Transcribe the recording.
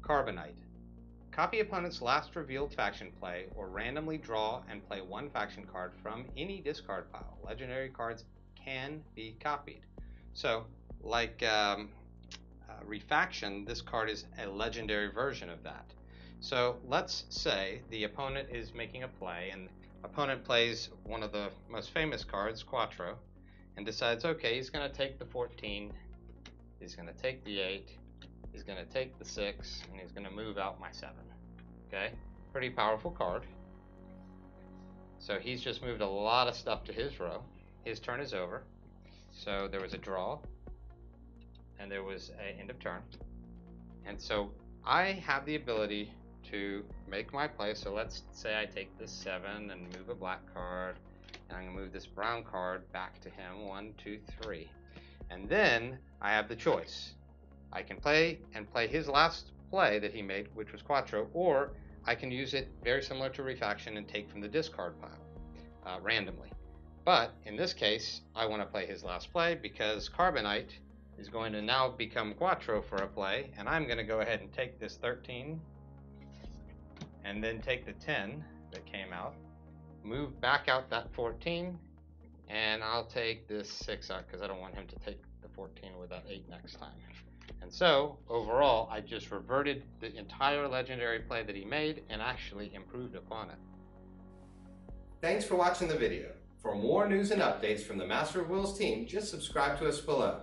Carbonite. Copy opponent's last revealed faction play, or randomly draw and play one faction card from any discard pile. Legendary cards can be copied. So, like Refaction, this card is a legendary version of that. So let's say the opponent is making a play, and opponent plays one of the most famous cards, Quattro, and decides, okay, he's going to take the 14, he's going to take the 8, he's going to take the 6, and he's going to move out my 7. Okay, pretty powerful card. So he's just moved a lot of stuff to his row. His turn is over. So there was a draw, and there was an end of turn. And so I have the ability to make my play. So let's say I take this 7 and move a black card, and I'm going to move this brown card back to him. 1, 2, 3. And then I have the choice. I can play his last play that he made, which was Quattro, or I can use it very similar to Refaction and take from the discard pile randomly. But in this case, I want to play his last play because Carbonite is going to now become Quattro for a play, and I'm going to go ahead and take this 13 and then take the 10 that came out, move back out that 14, and I'll take this 6 out because I don't want him to take the 14 with that 8 next time. And so, overall, I just reverted the entire legendary play that he made and actually improved upon it. Thanks for watching the video. For more news and updates from the Master of Wheels team, just subscribe to us below.